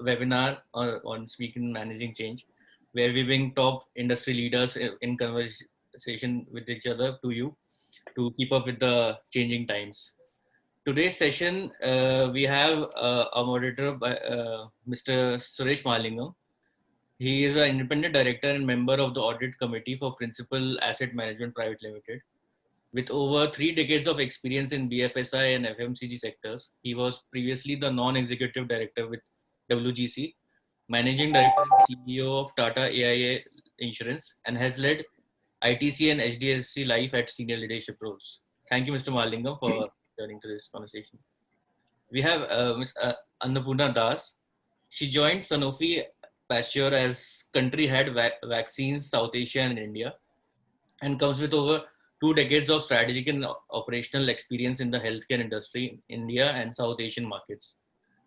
webinar on Speaking and Managing Change, where we bring top industry leaders in conversation with each other to you to keep up with the changing times. Today's session, we have a moderator by Mr. Suresh Malingam. He is an independent director and member of the audit committee for Principal Asset Management Private Limited. With over 3 decades of experience in BFSI and FMCG sectors, he was previously the non-executive director with WGC, managing director and CEO of Tata AIA Insurance, and has led ITC and HDFC Life at senior leadership roles. Thank you, Mr. Malingam, for joining to this conversation. We have Ms. Annapurna Das. She joined Sanofi Pasteur as country head vaccines South Asia and India, and comes with over 2 decades of strategic and operational experience in the healthcare industry in India and South Asian markets.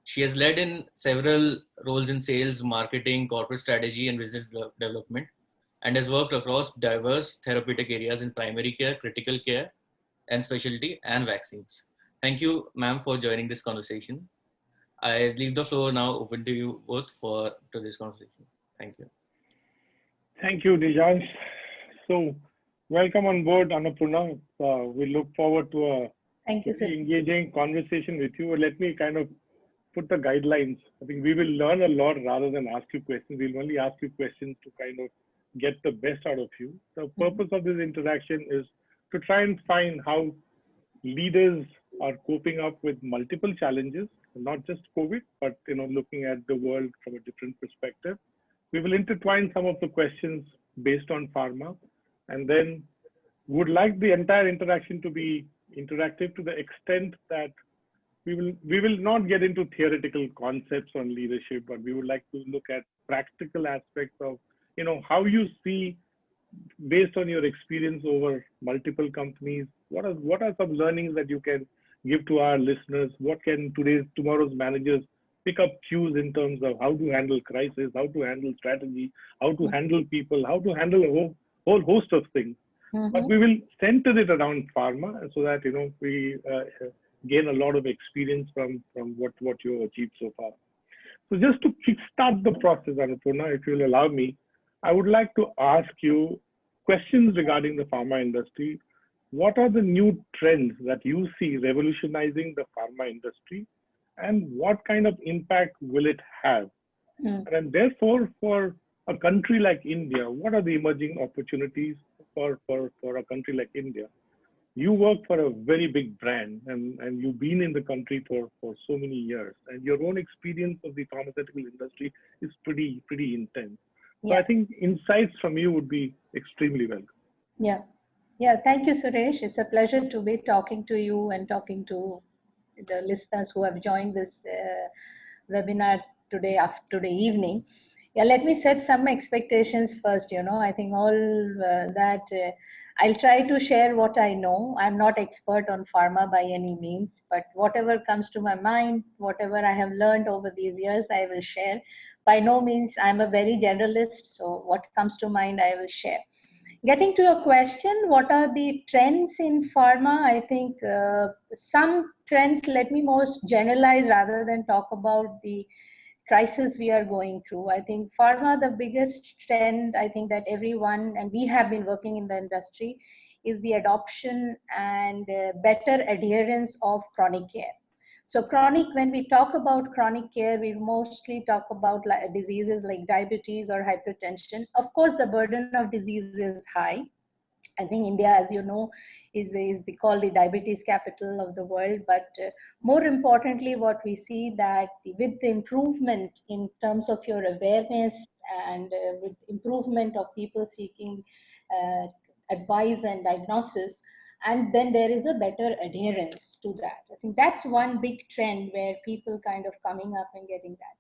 She has led in several roles in sales, marketing, corporate strategy, and business development, and has worked across diverse therapeutic areas in primary care, critical care, and specialty, and vaccines. Thank you, ma'am, for joining this conversation. I leave the floor now open to you both for today's conversation. Thank you. Thank you, Dijansh. So, welcome on board, Annapurna. We look forward to a engaging conversation with you. Let me kind of put the guidelines. I think we will learn a lot rather than ask you questions. We'll only ask you questions to kind of get the best out of you. The purpose of this interaction is to try and find how leaders are coping up with multiple challenges, not just COVID, but looking at the world from a different perspective. We will intertwine some of the questions based on pharma, and then would like the entire interaction to be interactive to the extent that we will not get into theoretical concepts on leadership, but we would like to look at practical aspects of how you see, based on your experience over multiple companies, what are some learnings that you can give to our listeners? What can tomorrow's managers pick up cues in terms of how to handle crisis, how to handle strategy, how to handle people, how to handle a whole host of things. But we will center it around pharma so that we gain a lot of experience from what you have achieved so far. So just to kickstart the process, Annapurna, if you'll allow me, I would like to ask you questions regarding the pharma industry. What are the new trends that you see revolutionizing the pharma industry, and what kind of impact will it have? And therefore, for a country like India, what are the emerging opportunities for a country like India? You work for a very big brand, and you've been in the country for so many years, and your own experience of the pharmaceutical industry is pretty intense. So I think insights from you would be extremely welcome. Yeah, thank you, Suresh. It's a pleasure to be talking to you and talking to the listeners who have joined this webinar today evening. Let me set some expectations first. I think all that I'll try to share what I know. I'm not expert on pharma by any means, but whatever comes to my mind, whatever I have learned over these years, I will share. By no means I'm a very generalist, so what comes to mind, I will share. Getting to your question, what are the trends in pharma? I think some trends, let me most generalize rather than talk about the crisis we are going through. I think pharma, the biggest trend, I think that everyone, and we have been working in the industry, is the adoption and better adherence of chronic care. So chronic, when we talk about chronic care, we mostly talk about diseases like diabetes or hypertension. Of course, the burden of disease is high. I think India, as you know, is called the diabetes capital of the world. But more importantly, what we see that with the improvement in terms of your awareness and with improvement of people seeking advice and diagnosis, and then there is a better adherence to that. I think that's one big trend where people kind of coming up and getting that.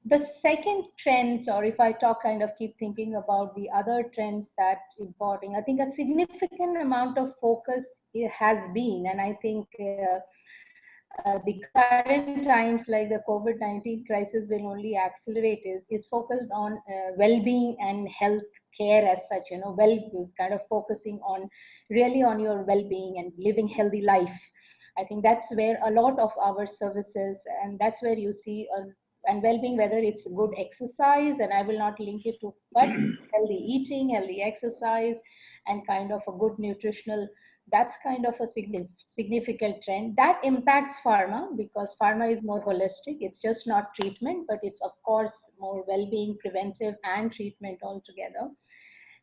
The second trends, or if I keep thinking about the other trends that important, I think a significant amount of focus has been, and I think the current times like the COVID-19 crisis will only accelerate is focused on well-being and health care as such, kind of focusing on really on your well-being and living healthy life. I think that's where a lot of our services, and that's where you see and well-being, whether it's good exercise, and I will not link it to, but healthy eating, healthy exercise, and kind of a good nutritional, that's kind of a significant trend that impacts pharma, because pharma is more holistic. It's just not treatment, but it's of course more well-being, preventive and treatment altogether.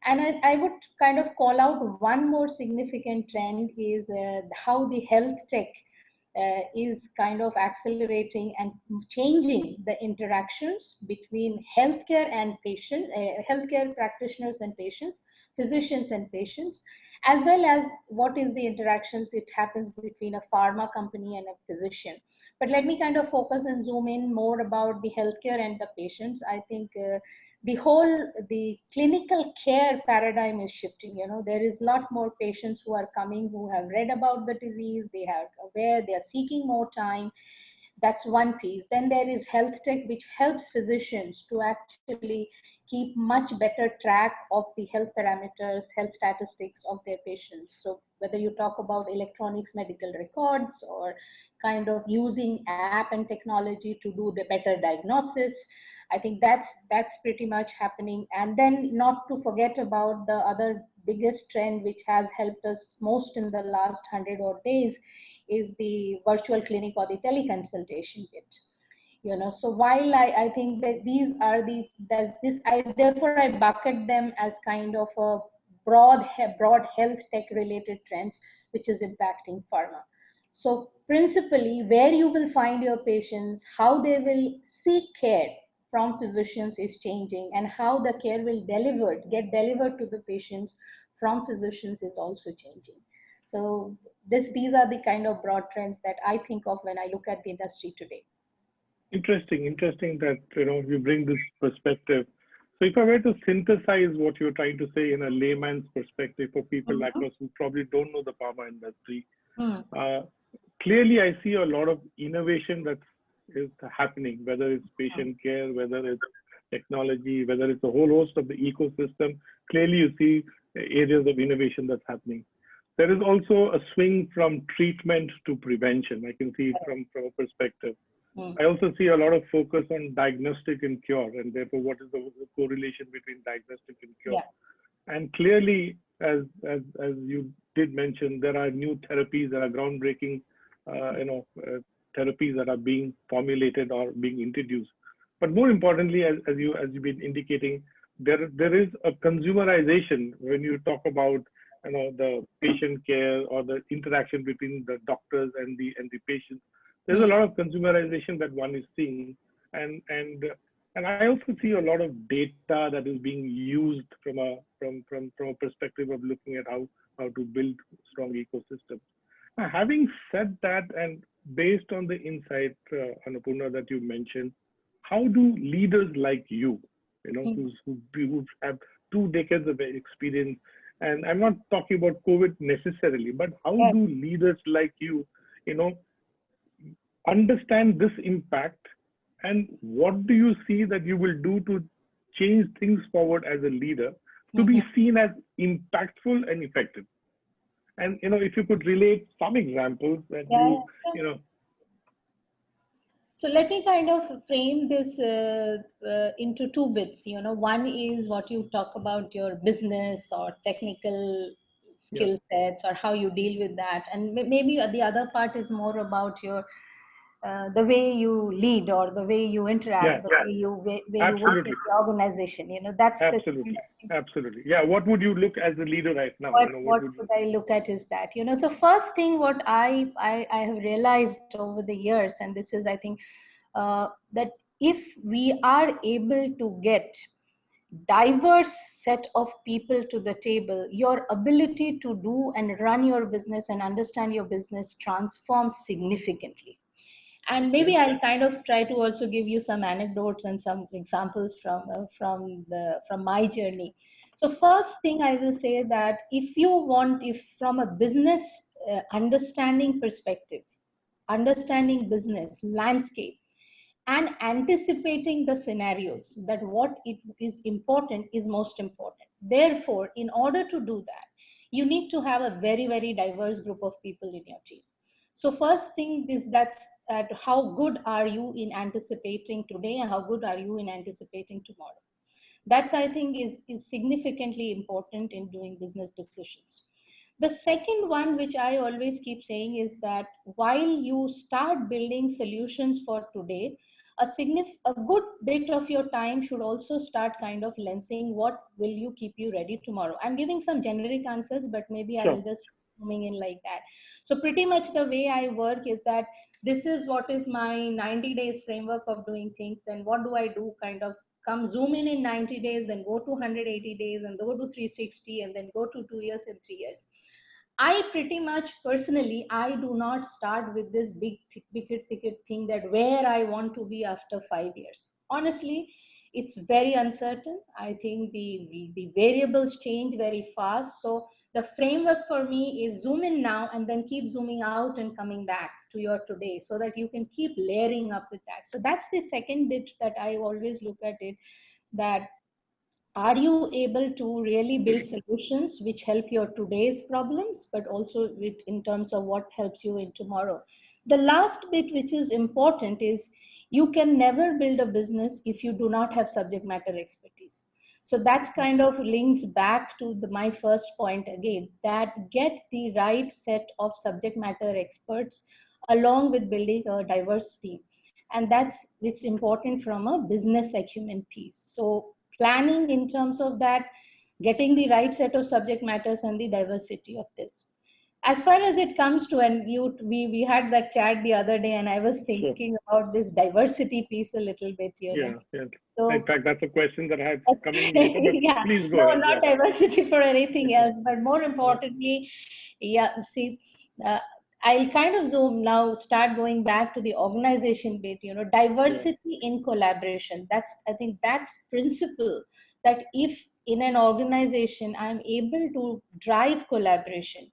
And I would kind of call out one more significant trend is how the health tech is kind of accelerating and changing the interactions between healthcare and patient, healthcare practitioners and patients, physicians and patients, as well as what is the interactions it happens between a pharma company and a physician. But let me kind of focus and zoom in more about the healthcare and the patients. I think the clinical care paradigm is shifting. There is a lot more patients who are coming, who have read about the disease, they are aware, they are seeking more time. That's one piece. Then there is health tech, which helps physicians to actually keep much better track of the health parameters, health statistics of their patients. So whether you talk about electronics medical records, or kind of using app and technology to do the better diagnosis, I think that's pretty much happening. And then not to forget about the other biggest trend, which has helped us most in the last 100 odd days, is the virtual clinic or the teleconsultation bit. So while I think that these are therefore I bucket them as kind of a broad health tech related trends, which is impacting pharma. So principally, where you will find your patients, how they will seek care from physicians is changing, and how the care will get delivered to the patients from physicians is also changing. So these are the kind of broad trends that I think of when I look at the industry today. Interesting that you bring this perspective. So if I were to synthesize what you're trying to say in a layman's perspective for people like us who probably don't know the pharma industry, clearly I see a lot of innovation that is happening, whether it's patient care, whether it's technology, whether it's a whole host of the ecosystem. Clearly you see areas of innovation that's happening. There is also a swing from treatment to prevention. I can see from a perspective. I also see a lot of focus on diagnostic and cure, and therefore what is the correlation between diagnostic and cure. And clearly, as you did mention, there are new therapies that are groundbreaking, therapies that are being formulated or being introduced. But more importantly, as you've been indicating, there is a consumerization when you talk about the patient care or the interaction between the doctors and the patients. There's a lot of consumerization that one is seeing, and I also see a lot of data that is being used from a perspective of looking at how to build strong ecosystems. Now, having said that, and based on the insight, Annapurna, that you mentioned, how do leaders like you, who have 2 decades of experience, and I'm not talking about COVID necessarily, but how do leaders like you, understand this impact, and what do you see that you will do to change things forward as a leader to be seen as impactful and effective? And if you could relate some examples that So let me kind of frame this into 2 bits. One is what you talk about your business or technical skill sets, or how you deal with that, and maybe the other part is more about your the way you lead, or the way you interact, the way you work with the organization. That's absolutely. Yeah. What would you look as a leader right now? What would I look at is that, so first thing what I have realized over the years, and this is, I think, that if we are able to get diverse set of people to the table, your ability to do and run your business and understand your business transforms significantly. And maybe I'll kind of try to also give you some anecdotes and some examples from my journey. So first thing I will say that if from a business understanding perspective, understanding business landscape and anticipating the scenarios, that what it is important is most important. Therefore, in order to do that, you need to have a very, very diverse group of people in your team. So first thing is that's at how good are you in anticipating today and how good are you in anticipating tomorrow. That's, I think, is significantly important in doing business decisions. The second one, which I always keep saying, is that while you start building solutions for today, a good bit of your time should also start kind of lensing what will you keep you ready tomorrow. I'm giving some generic answers, but maybe I will just zooming in like that. So pretty much the way I work is that this is what is my 90 days framework of doing things. Then what do I do? Kind of come zoom in 90 days, then go to 180 days, and go to 360, and then go to 2 years and 3 years. I pretty much personally, I do not start with this big ticket thing that where I want to be after 5 years. Honestly, it's very uncertain. I think the variables change very fast. So the framework for me is zoom in now and then keep zooming out and coming back to your today so that you can keep layering up with that. So that's the second bit that I always look at it, that are you able to really build solutions which help your today's problems, but also in terms of what helps you in tomorrow? The last bit, which is important, is you can never build a business if you do not have subject matter expertise. So that's kind of links back to my first point again, that get the right set of subject matter experts along with building a diverse team. And that's what's important from a business acumen piece. So planning in terms of that, getting the right set of subject matters and the diversity of this. As far as it comes to, and we had that chat the other day, and I was thinking about this diversity piece a little bit, you know. Yeah. So, in fact, that's a question that I had coming later, but yeah, please go no, ahead. not diversity for anything else, but more importantly, see, uh, I'll kind of zoom now, start going back to the organization bit, you know, diversity in collaboration. I think that's principle, that if in an organization, I'm able to drive collaboration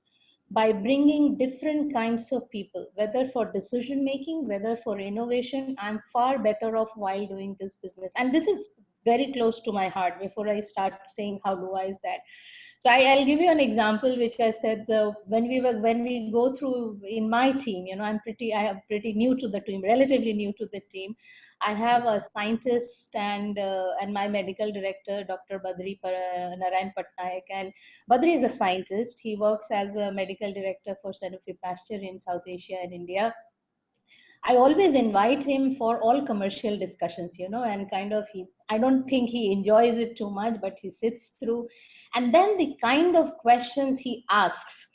by bringing different kinds of people, whether for decision making, whether for innovation, I'm far better off while doing this business. And this is very close to my heart before I start saying how do I is that. So I'll give you an example, which I said, when we go through in my team, you know, I am pretty new to the team, relatively new to the team. I have a scientist and my medical director, Dr. Badri Narayan Patnaik. And Badri is a scientist. He works as a medical director for Sanofi Pasteur in South Asia and India. I always invite him for all commercial discussions, you know, and kind of I don't think he enjoys it too much, but he sits through. And then the kind of questions he asks,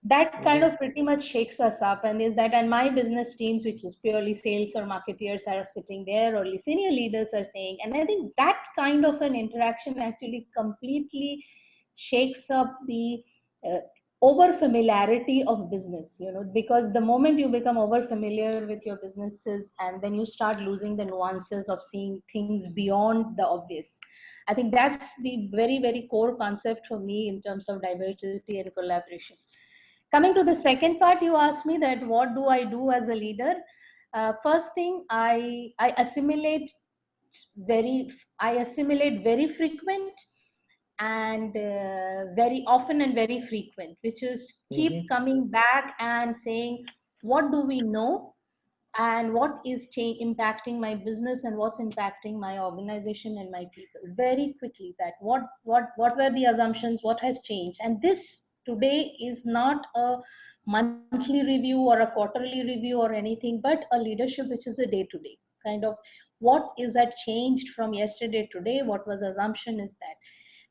that kind of pretty much shakes us up. And is that, and my business teams, which is purely sales or marketeers, are sitting there, or senior leaders are saying, and I think that kind of an interaction actually completely shakes up the over familiarity of business, you know, because the moment you become over familiar with your businesses, and then you start losing the nuances of seeing things beyond the obvious. I think that's the very, very core concept for me in terms of diversity and collaboration. Coming to the second part, you asked me that what do I do as a leader? First thing, I assimilate very frequent and very often and very frequent, which is keep coming back and saying, what do we know, and what is impacting my business, and what's impacting my organization and my people, very quickly, that what were the assumptions, what has changed. And this today is not a monthly review or a quarterly review or anything, but a leadership which is a day to day kind of, what is that changed from yesterday today, what was assumption is that,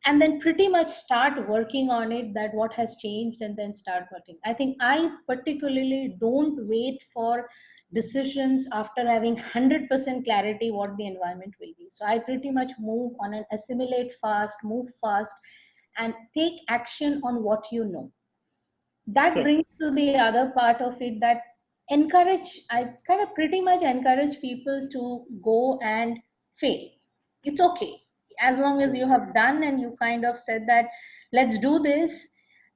and then pretty much start working on it, that what has changed, and then start working. I think I particularly don't wait for decisions after having 100% clarity what the environment will be. So I pretty much move on an assimilate fast, move fast, and take action on what you know. That brings to the other part of it, that I kind of pretty much encourage people to go and fail. It's okay, as long as you have done and you kind of said that let's do this.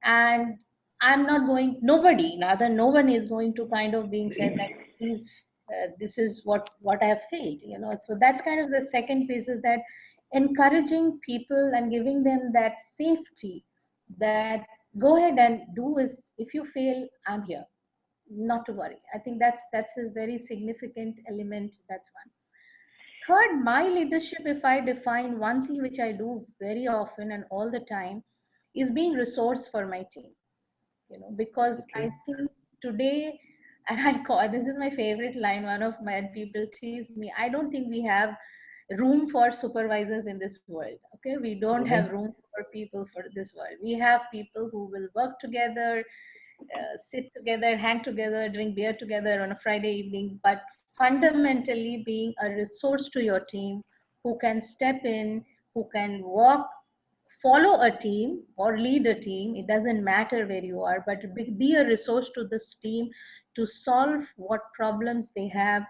And I'm not going, no one is going to kind of being said that please, this is what I have failed, you know. So that's kind of the second piece, is that encouraging people and giving them that safety, that go ahead and do, is if you fail, I'm here. not to worry. I think that's a very significant element. That's one. Third, my leadership, if I define one thing which I do very often and all the time, is being resource for my team. Because I think today, and I call this is my favorite line. One of my people tease me. I don't think we have room for supervisors in this world. Okay, we don't have room for people for this world. We have people who will work together, sit together, hang together, drink beer together on a Friday evening, but fundamentally being a resource to your team, who can step in, who can follow a team or lead a team. It doesn't matter where you are, but be a resource to this team to solve what problems they have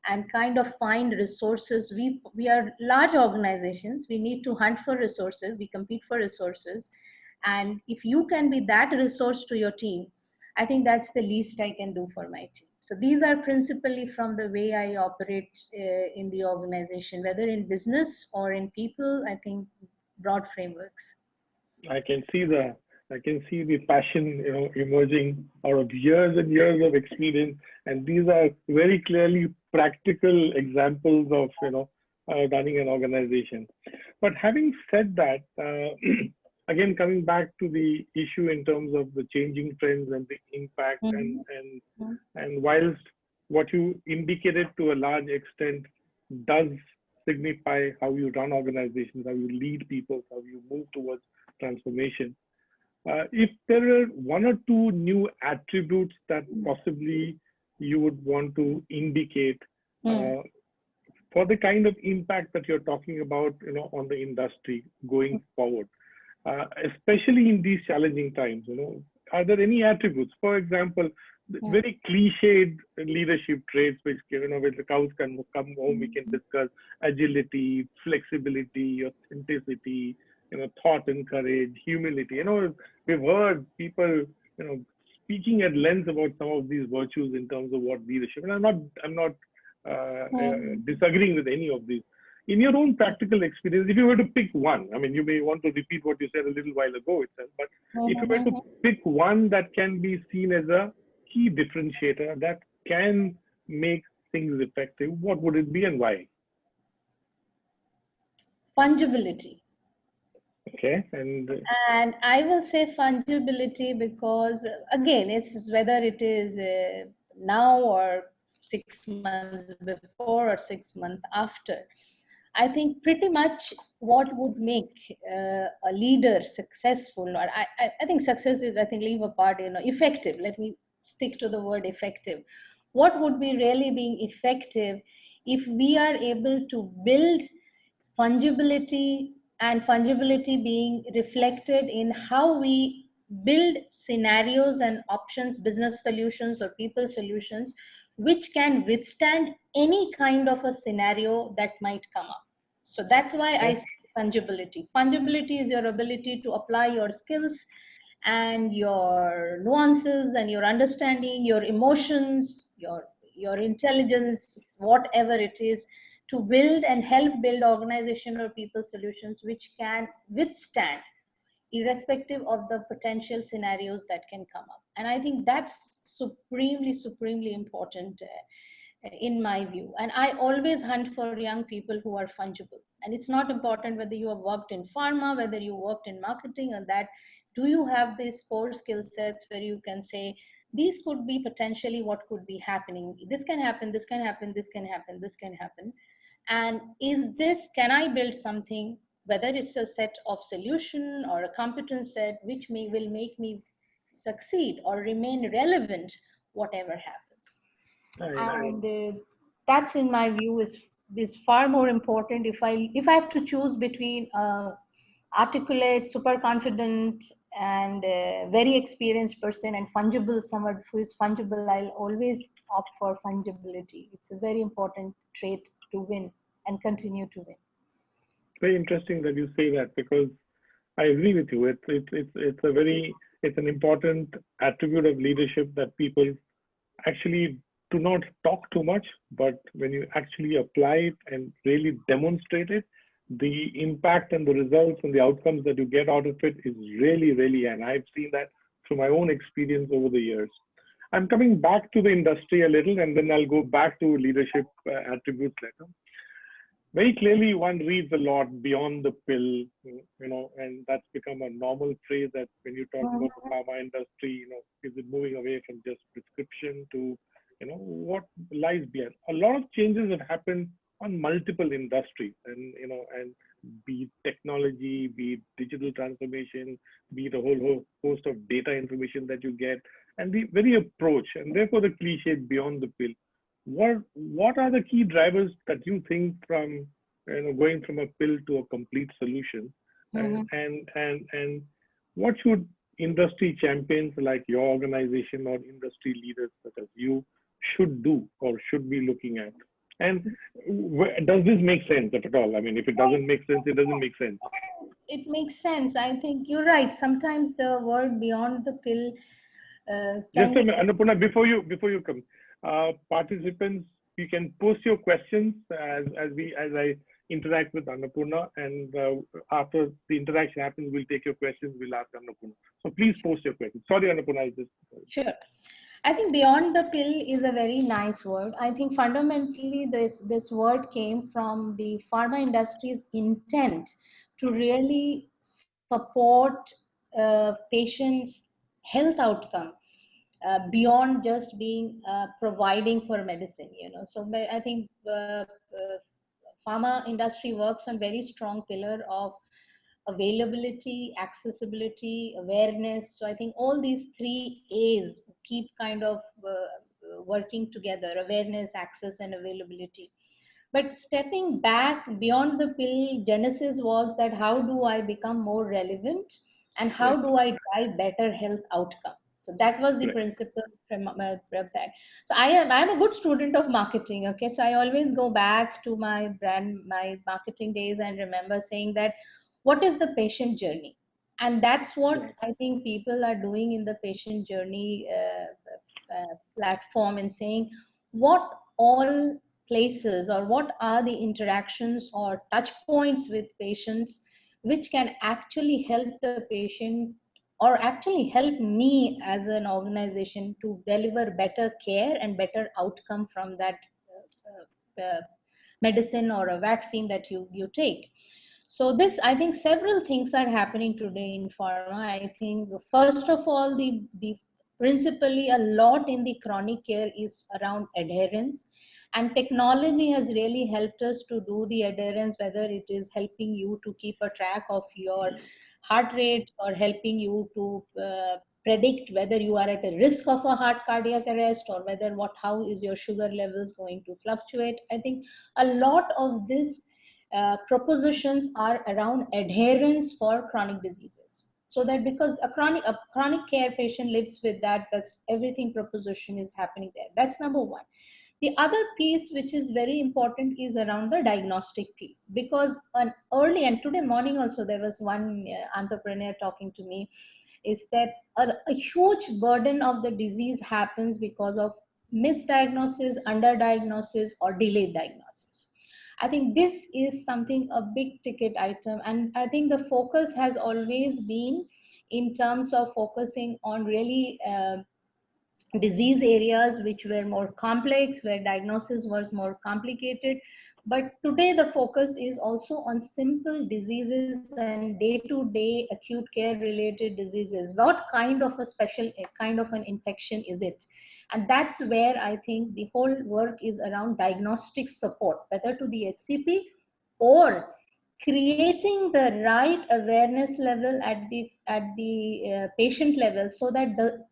and kind of find resources. We are large organizations. We need to hunt for resources. We compete for resources. And if you can be that resource to your team, I think that's the least I can do for my team. So these are principally from the way I operate in the organization, whether in business or in people. I think broad frameworks. I can see the passion, emerging out of years and years of experience, and these are very clearly practical examples of running an organization. But having said that, again, coming back to the issue in terms of the changing trends and the impact, and whilst what you indicated to a large extent does signify how you run organizations, how you lead people, how you move towards transformation. If there are one or two new attributes that possibly you would want to indicate for the kind of impact that you're talking about, on the industry going forward, especially in these challenging times, are there any attributes? For example, very cliched leadership traits, which, when the cows can come home, we can discuss agility, flexibility, authenticity, thought and courage, humility. We've heard people, speaking at length about some of these virtues in terms of what leadership. And I'm not disagreeing with any of these. In your own practical experience, if you were to pick one, I mean, you may want to repeat what you said a little while ago itself, but if you were to pick one that can be seen as a key differentiator that can make things effective, what would it be and why? Fungibility. Okay, and I will say fungibility because, again, it's whether it is now or 6 months before or 6 months after. I think pretty much what would make a leader successful, or I think success is, leave apart, effective. Let me stick to the word effective. What would be really being effective if we are able to build fungibility, and fungibility being reflected in how we build scenarios and options, business solutions or people solutions, which can withstand any kind of a scenario that might come up. So that's why I say fungibility. Fungibility is your ability to apply your skills and your nuances and your understanding, your emotions, your intelligence, whatever it is, to build and help build organization or people solutions which can withstand irrespective of the potential scenarios that can come up. And I think that's supremely important in my view. And I always hunt for young people who are fungible. And it's not important whether you have worked in pharma, whether you worked in marketing, or that. Do you have these core skill sets where you can say, these could be potentially what could be happening. This can happen, this can happen, this can happen, this can happen. And can I build something, whether it's a set of solution or a competence set, which will make me succeed or remain relevant, whatever happens. And that's, in my view, is far more important. If I have to choose between articulate, super confident, and very experienced person and fungible, someone who is fungible, I'll always opt for fungibility. It's a very important trait to win and continue to win. Very interesting that you say that, because I agree with you. It's an important attribute of leadership that people actually do not talk too much, but when you actually apply it and really demonstrate it, the impact and the results and the outcomes that you get out of it is really, and I've seen that through my own experience over the years. I'm coming back to the industry a little, and then I'll go back to leadership attributes later. Very clearly, one reads a lot beyond the pill, and that's become a normal phrase that when you talk about the pharma industry, is it moving away from just prescription to, what lies beyond? A lot of changes have happened on multiple industries, and be it technology, be it digital transformation, be it a whole host of data information that you get, and the very approach, and therefore the cliche beyond the pill. What are the key drivers that you think from going from a pill to a complete solution, and what should industry champions like your organization or industry leaders such as you should do or should be looking at? And does this make sense at all? I mean, if it doesn't make sense, it doesn't make sense. It makes sense. I think you're right. Sometimes the word beyond the pill. Just a minute, Annapurna, before you come, participants, you can post your questions as I interact with Annapurna, and after the interaction happens, we'll take your questions. We'll ask Annapurna. So please post your questions. Sorry, Annapurna, Sure. I think beyond the pill is a very nice word. I think fundamentally this word came from the pharma industry's intent to really support patients' health outcome beyond just being providing for medicine. So I think pharma industry works on very strong pillar of availability, accessibility, awareness. So I think all these three A's keep kind of working together: awareness, access, and availability. But stepping back beyond the pill, genesis was that how do I become more relevant and how do I drive better health outcome? So that was the principle from that. So I'm a good student of marketing. Okay, so I always go back to my marketing days and remember saying that what is the patient journey? And that's what I think people are doing in the patient journey platform, and saying what all places or what are the interactions or touch points with patients which can actually help the patient or actually help me as an organization to deliver better care and better outcome from that medicine or a vaccine that you take. So this, I think several things are happening today in pharma. I think first of all, the principally a lot in the chronic care is around adherence, and technology has really helped us to do the adherence, whether it is helping you to keep a track of your heart rate or helping you to predict whether you are at a risk of a heart cardiac arrest or whether how is your sugar levels going to fluctuate. I think a lot of this propositions are around adherence for chronic diseases. So that because a chronic care patient lives with that's everything proposition is happening there. That's number one. The other piece which is very important is around the diagnostic piece, because early, and today morning also there was one entrepreneur talking to me, is that a huge burden of the disease happens because of misdiagnosis, underdiagnosis, or delayed diagnosis. I think this is something, a big ticket item, and I think the focus has always been in terms of focusing on really disease areas which were more complex, where diagnosis was more complicated. But today the focus is also on simple diseases and day-to-day acute care related diseases. What kind of an infection is it? And that's where I think the whole work is around diagnostic support, whether to the HCP or creating the right awareness level at the patient level, so that the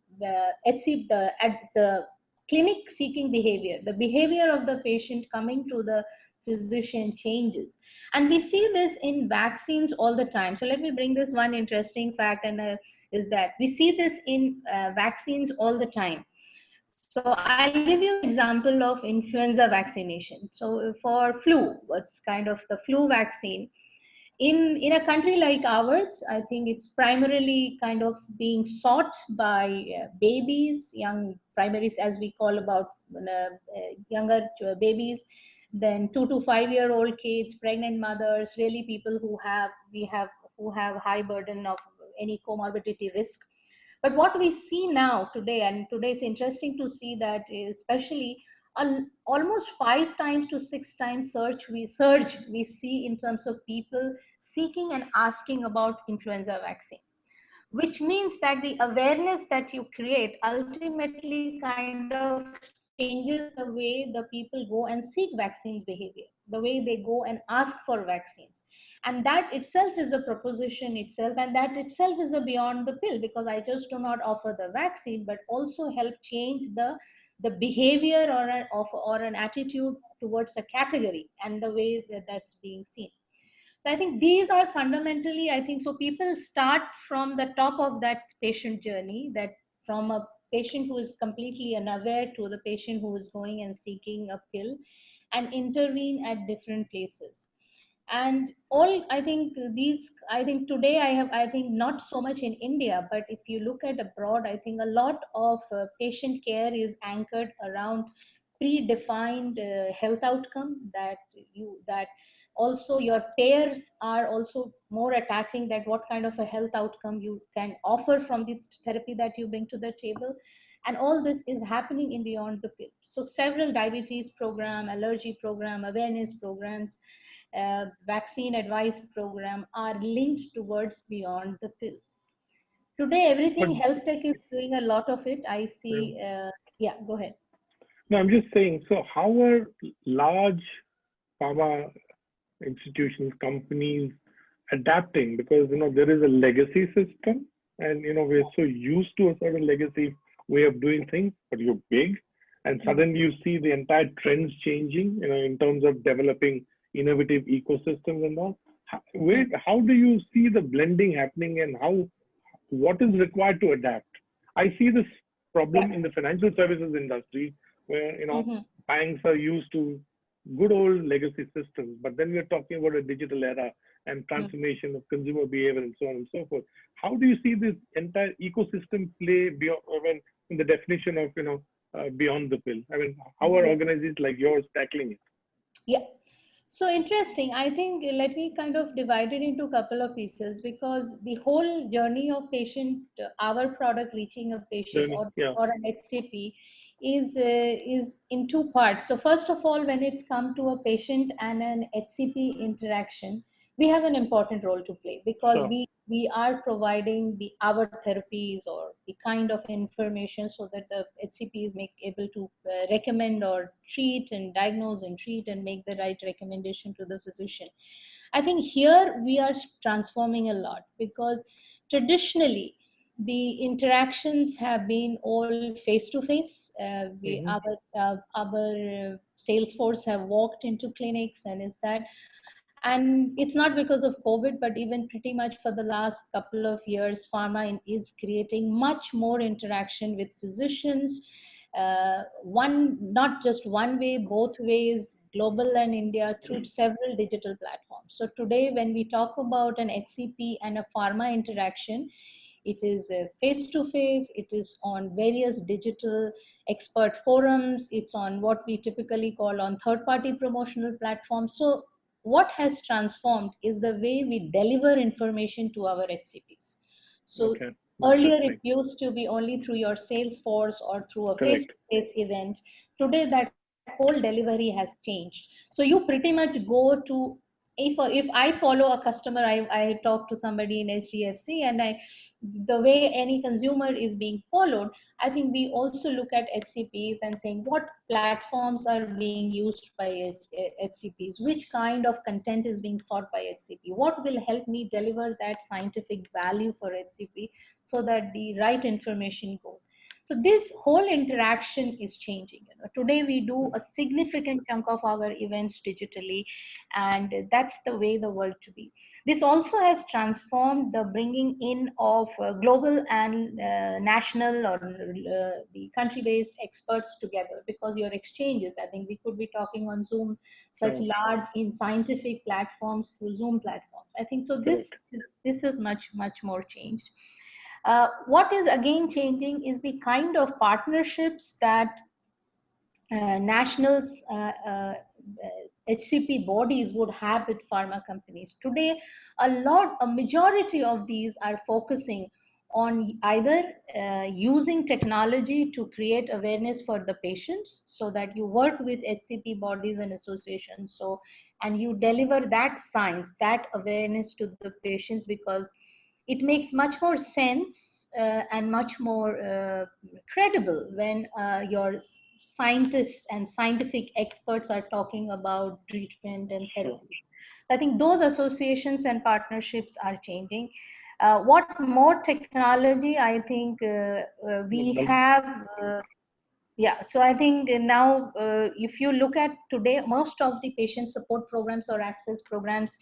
clinic seeking behavior, the behavior of the patient coming to the physician changes. And we see this in vaccines all the time. So let me bring this one interesting fact, and is that we see this in vaccines all the time. So I'll give you an example of influenza vaccination. So for flu, what's kind of the flu vaccine, in a country like ours, I think it's primarily kind of being sought by babies, young primaries as we call about younger babies, then 2 to 5 year old kids, pregnant mothers, really people who have high burden of any comorbidity risk. But what we see now today, and today it's interesting to see that especially almost 5 times to 6 times surge we see in terms of people seeking and asking about influenza vaccine, which means that the awareness that you create ultimately kind of changes the way the people go and seek vaccine behavior, the way they go and ask for vaccines. And that itself is a proposition itself, and that itself is a beyond the pill, because I just do not offer the vaccine, but also help change the behavior or an attitude towards a category and the way that that's being seen. So I think these are fundamentally, I think, so people start from the top of that patient journey, that from a patient who is completely unaware to the patient who is going and seeking a pill, and intervene at different places. And all, I think today I think not so much in India, but if you look at abroad, I think a lot of patient care is anchored around predefined health outcome, that also your payers are also more attaching that what kind of a health outcome you can offer from the therapy that you bring to the table. And all this is happening in beyond the pill. So several diabetes program, allergy program, awareness programs, vaccine advice program are linked towards beyond the pill. Today everything But, health tech is doing a lot of it, I see. Yeah, go ahead. no, I'm just saying, so how are large pharma institutions, companies adapting? Because there is a legacy system, and we're so used to a certain legacy way of doing things, but you're big, and suddenly you see the entire trends changing, in terms of developing innovative ecosystems and all. How do you see the blending happening, and what is required to adapt? I see this problem in the financial services industry, where banks are used to good old legacy systems, but then we're talking about a digital era and transformation of consumer behavior and so on and so forth. How do you see this entire ecosystem play beyond, in the definition of beyond the pill? I mean, how are organizations like yours tackling it? Yeah. So interesting. I think let me kind of divide it into a couple of pieces, because the whole journey of patient, our product reaching a patient or an HCP is in two parts. So first of all, when it's come to a patient and an HCP interaction, we have an important role to play, because we are providing our therapies or the kind of information so that the HCP is able to recommend or treat and diagnose and treat and make the right recommendation to the physician. I think here we are transforming a lot, because traditionally the interactions have been all face to face. Our sales force have walked into clinics, and it's not because of COVID, but even pretty much for the last couple of years, pharma is creating much more interaction with physicians. Not just one way, both ways, global and India, through several digital platforms. So today, when we talk about an HCP and a pharma interaction, it is face to face, it is on various digital expert forums, it's on what we typically call on third party promotional platforms. So what has transformed is the way we deliver information to our HCPs. So earlier it used to be only through your sales force or through a face-to-face event. Today that whole delivery has changed. So you pretty much go to, if I follow a customer, I talk to somebody in HDFC, and the way any consumer is being followed, I think we also look at HCPs and saying what platforms are being used by HCPs, which kind of content is being sought by HCP, what will help me deliver that scientific value for HCP so that the right information goes. So this whole interaction is changing. Today we do a significant chunk of our events digitally, and that's the way the world to be. This also has transformed the bringing in of global and national or the country-based experts together, because your exchanges, I think we could be talking on Zoom, such large in scientific platforms through Zoom platforms. I think so. This is much more changed. What is again changing is the kind of partnerships that national HCP bodies would have with pharma companies. Today, a majority of these are focusing on either using technology to create awareness for the patients, so that you work with HCP bodies and associations, so and you deliver that science, that awareness to the patients, because it makes much more sense and much more credible when your scientists and scientific experts are talking about treatment and therapies. So I think those associations and partnerships are changing. What more technology? I think we have. Yeah, so I think now, if you look at today, most of the patient support programs or access programs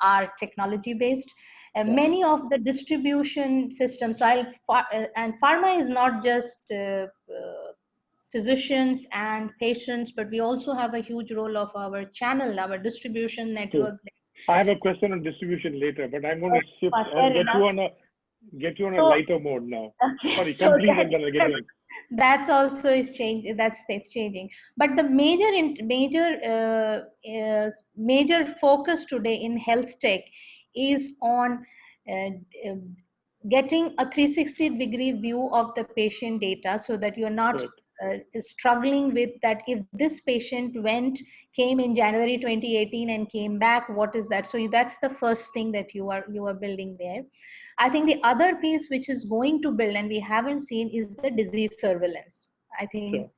are technology based. Many of the distribution systems, so and pharma is not just physicians and patients, but we also have a huge role of our channel, our distribution network. I have a question on distribution later, but I'm going to shift and get you on a lighter mode now. Okay, Sorry, so complete and then I'll get on. That's also is changing. It's changing. But the major focus today in health tech is on getting a 360-degree view of the patient data, so that you're not struggling with that. If this patient came in January 2018 and came back, what is that? So that's the first thing that you are building there. I think the other piece which is going to build, and we haven't seen, is the disease surveillance. I think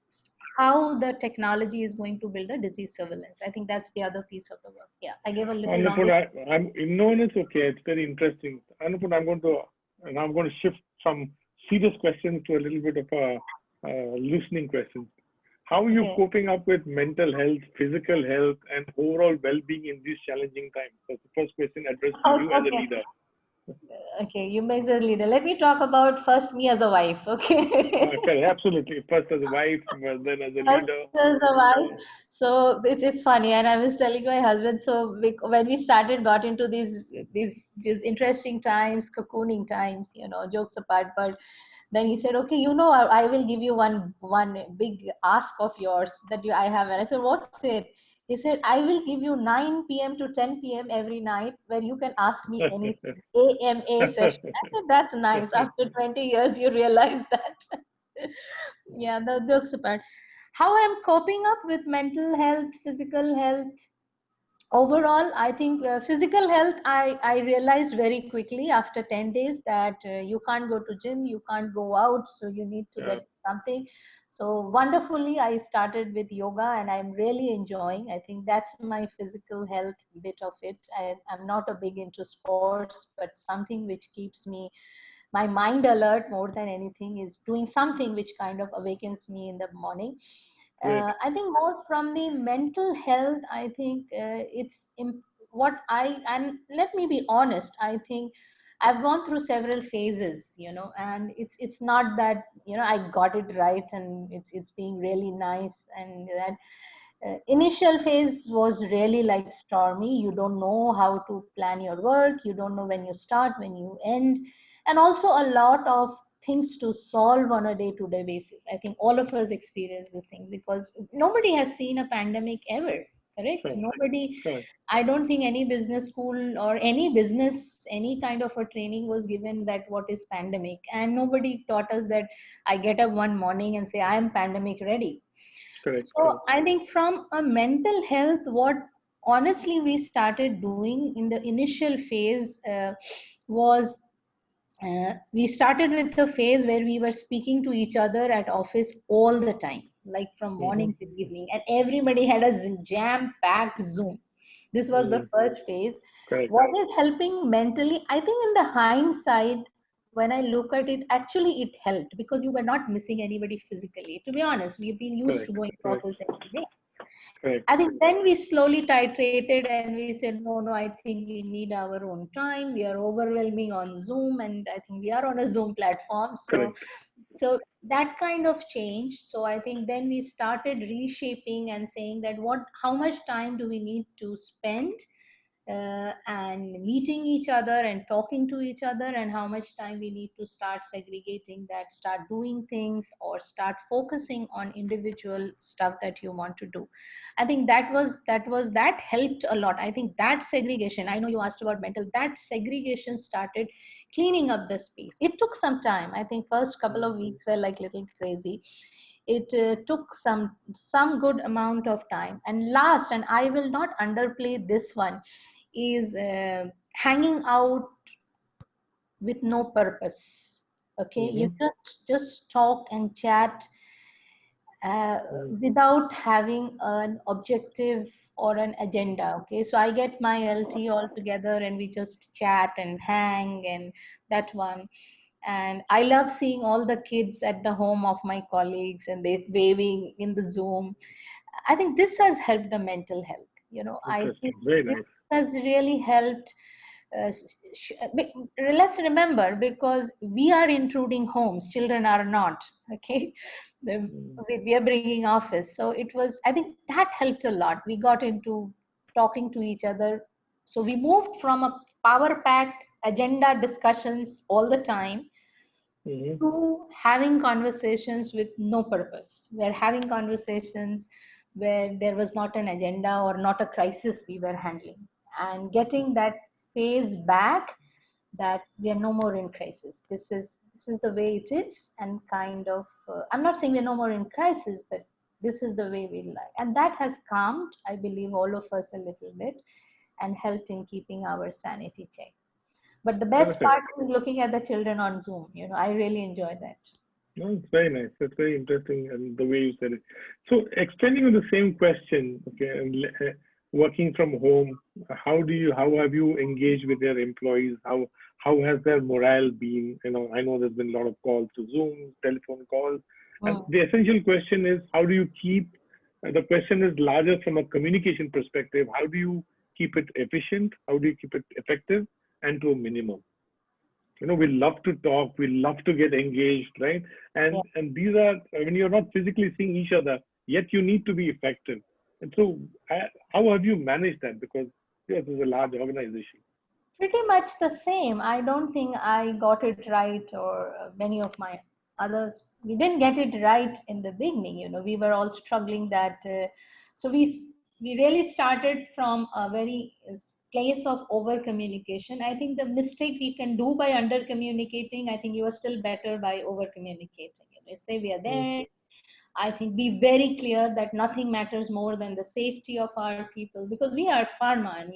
how the technology is going to build the disease surveillance. I think that's the other piece of the work. Yeah, I gave a little. No, it's okay. It's very interesting. Annapurna, I'm going to shift from serious questions to a little bit of a listening questions. How are you coping up with mental health, physical health, and overall well-being in these challenging times? That's the first question addressed to you as a leader. Okay, you as a leader. Let me talk about first me as a wife. Okay. Okay, absolutely. First as a wife, then as a leader. As a wife. So it's funny, and I was telling my husband. So when we got into these interesting times, cocooning times, jokes apart. But then he said, okay, I will give you one big ask of yours that I have. And I said, what's it? He said, I will give you 9 p.m. to 10 p.m. every night where you can ask me anything. AMA session. I said, that's nice. After 20 years, you realize that. Yeah, the jokes apart. How I'm coping up with mental health, physical health. Overall, I think physical health, I realized very quickly after 10 days that you can't go to gym, you can't go out, so you need to get something. So wonderfully, I started with yoga, and I'm really enjoying. I think that's my physical health bit of it. I'm not a big into sports, but something which keeps my mind alert more than anything is doing something which kind of awakens me in the morning. I think more from the mental health, I think and let me be honest, I think I've gone through several phases, and it's not that, I got it right and it's being really nice, and that initial phase was really like stormy. You don't know how to plan your work. You don't know when you start, when you end, and also a lot of things to solve on a day-to-day basis. I think all of us experience this thing because nobody has seen a pandemic ever. Correct? Nobody. I don't think any business school or any business, any kind of a training was given that what is pandemic, and nobody taught us that I get up one morning and say I am pandemic ready. So I think from a mental health, what honestly we started doing in the initial phase was we started with the phase where we were speaking to each other at office all the time, like from morning to evening, and everybody had a jam-packed Zoom. This was the first phase. Was it helping mentally? I think in the hindsight, when I look at it, actually it helped because you were not missing anybody physically. To be honest, we've been used to going to office every day. I think then we slowly titrated and we said, no, I think we need our own time. We are overwhelming on Zoom, and I think we are on a Zoom platform. So that kind of change. So I think then we started reshaping and saying that how much time do we need to spend and meeting each other and talking to each other, and how much time we need to start segregating that, start doing things, or start focusing on individual stuff that you want to do. I think that helped a lot. I think that segregation, I know you asked about mental, that segregation started cleaning up the space. It took some time. I think first couple of weeks were like little crazy. It took some good amount of time. And last, and I will not underplay this one, is hanging out with no purpose. Okay, you just talk and chat without having an objective or an agenda. Okay, so I get my LT all together and we just chat and hang, and that one. And I love seeing all the kids at the home of my colleagues and they waving in the Zoom. I think this has helped the mental health. I think this has really helped. Let's remember, because we are intruding homes, children are not. Okay, we are bringing office. So it was, I think that helped a lot. We got into talking to each other. So we moved from a power packed agenda discussions all the time to having conversations with no purpose. We're having conversations where there was not an agenda or not a crisis we were handling, and getting that phase back, that we are no more in crisis. This is the way it is, and kind of I'm not saying we're no more in crisis, but this is the way we like, and that has calmed, I believe, all of us a little bit and helped in keeping our sanity checked. But the best part is looking at the children on Zoom. I really enjoy that. No, it's very nice. It's very interesting, and the way you said it. So, extending on the same question, okay, and working from home, how have you engaged with your employees? How has their morale been? I know there's been a lot of calls to Zoom, telephone calls. And the essential question is, how do you keep? The question is larger from a communication perspective. How do you keep it efficient? How do you keep it effective and to a minimum? We love to talk, we love to get engaged, right? And these are, when you're not physically seeing each other, yet you need to be effective. And so how have you managed that? Because this is a large organization. Pretty much the same. I don't think I got it right, or many of my others, we didn't get it right in the beginning. We were all struggling that. So we really started from a very place of over communication. I think the mistake we can do by under communicating, I think you are still better by over communicating. Say we are there. I think be very clear that nothing matters more than the safety of our people, because we are pharma, and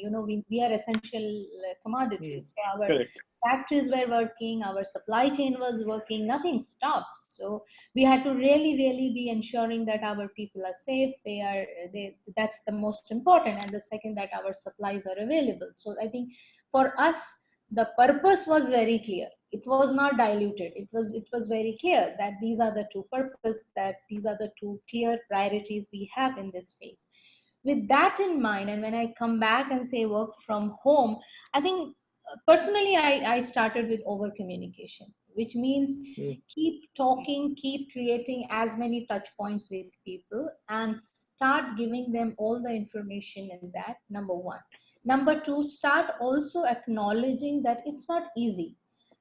we are essential commodities. So our factories were working, our supply chain was working, nothing stopped. So we had to really, really be ensuring that our people are safe. That's the most important, and the second, that our supplies are available. So I think for us, the purpose was very clear. It was not diluted. It was very clear that these are the two purpose, that these are the two clear priorities we have in this phase. With that in mind, and when I come back and say work from home, I think personally I started with over communication, which means keep talking, keep creating as many touch points with people, and start giving them all the information in that, number one. Number two, start also acknowledging that it's not easy,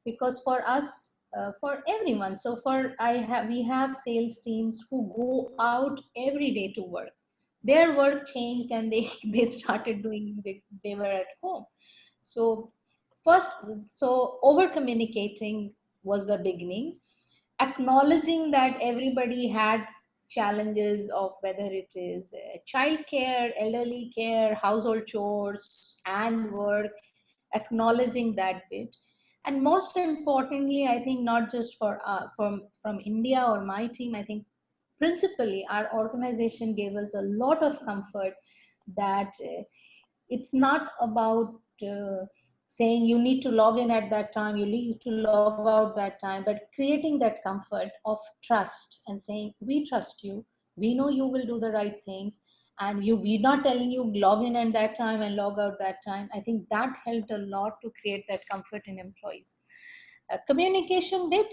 because for us, for everyone, so we have sales teams who go out every day to work. Their work changed, and they started doing, they were at home. So over communicating was the beginning. Acknowledging that everybody had challenges of whether it is child care, elderly care, household chores, and work, acknowledging that bit. And most importantly, I think not just from India or my team, I think principally our organization gave us a lot of comfort that it's not about saying you need to log in at that time, you need to log out that time, but creating that comfort of trust and saying, we trust you, we know you will do the right things, and we're not telling you log in at that time and log out that time. I think that helped a lot to create that comfort in employees. Communication bit,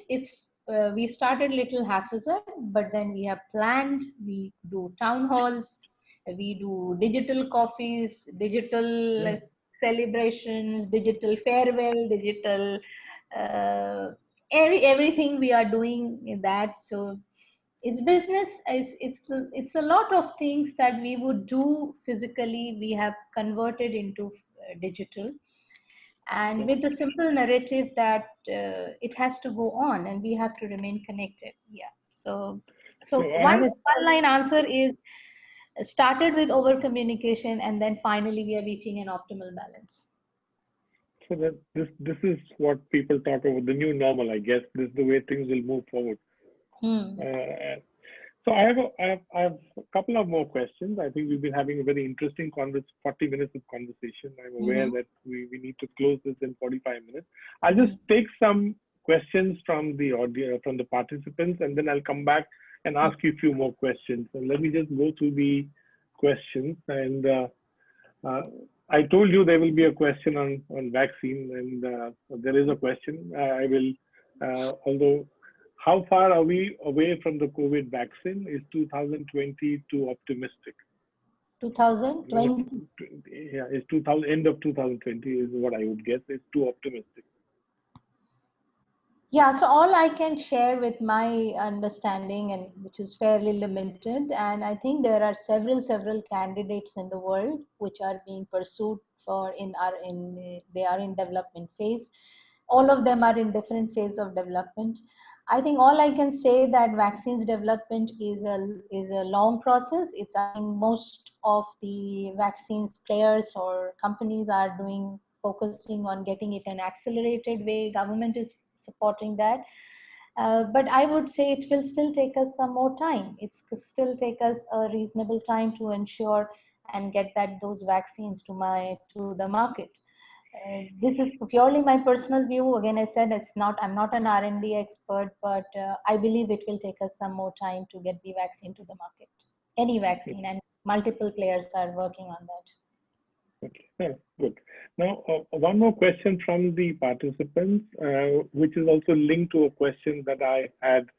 we started little haphazard, but then we have planned, we do town halls, we do digital coffees, digital celebrations, digital farewell, digital everything we are doing in that. So it's business. It's a lot of things that we would do physically. We have converted into digital, and with the simple narrative that it has to go on and we have to remain connected. Yeah. So one line answer is started with over communication, and then finally we are reaching an optimal balance. So that this is what people talk about, the new normal, I guess. This is the way things will move forward. So I have a couple of more questions. I think we've been having a very interesting 40 minutes of conversation. I'm aware that we need to close this in 45 minutes. I'll just take some questions from the audience, from the participants, and then I'll come back and ask you a few more questions. So let me just go through the questions. And I told you there will be a question on vaccine, and there is a question. I will, although, how far are we away from the COVID vaccine? Is 2020 too optimistic? 2020? Yeah, it's end of 2020 is what I would guess. It's too optimistic. Yeah, so all I can share with my understanding, and which is fairly limited, and I think there are several candidates in the world which are being pursued for they are in development phase. All of them are in different phase of development. I think all I can say that vaccines development is a long process. It's, I think, most of the vaccines players or companies are focusing on getting it in an accelerated way. Government is supporting that. But I would say it will still take us some more time. It could still take us a reasonable time to ensure and get those vaccines to the market. This is purely my personal view. Again, I said I'm not an R&D expert, but I believe it will take us some more time to get the vaccine to the market. Any vaccine, and multiple players are working on that. Okay, good. Now, one more question from the participants, which is also linked to a question that I had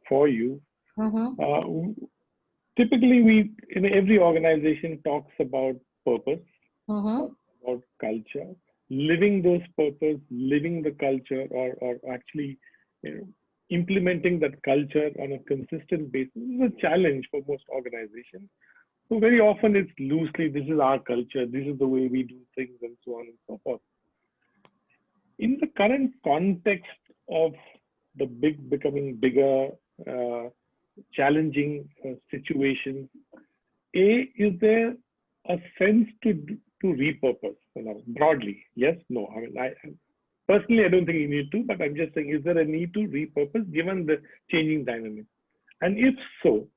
for you. Typically, every organization talks about purpose, about culture. Living those purpose, living the culture, or actually implementing that culture on a consistent basis is a challenge for most organizations. So very often it's loosely, this is our culture, this is the way we do things, and so on and so forth. In the current context of the becoming bigger, challenging situations, is there a sense to repurpose, broadly? Yes, no. I mean, personally, I don't think you need to, but I'm just saying, is there a need to repurpose given the changing dynamics? And if so,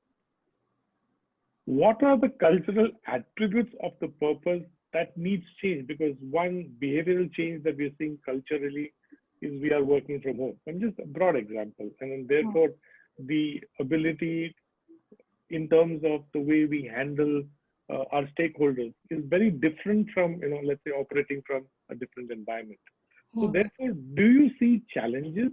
what are the cultural attributes of the purpose that needs change? Because one behavioral change that we're seeing culturally is we are working from home. I'm just a broad example. And therefore, the ability in terms of the way we handle our stakeholders is very different from, let's say, operating from a different environment. So therefore, do you see challenges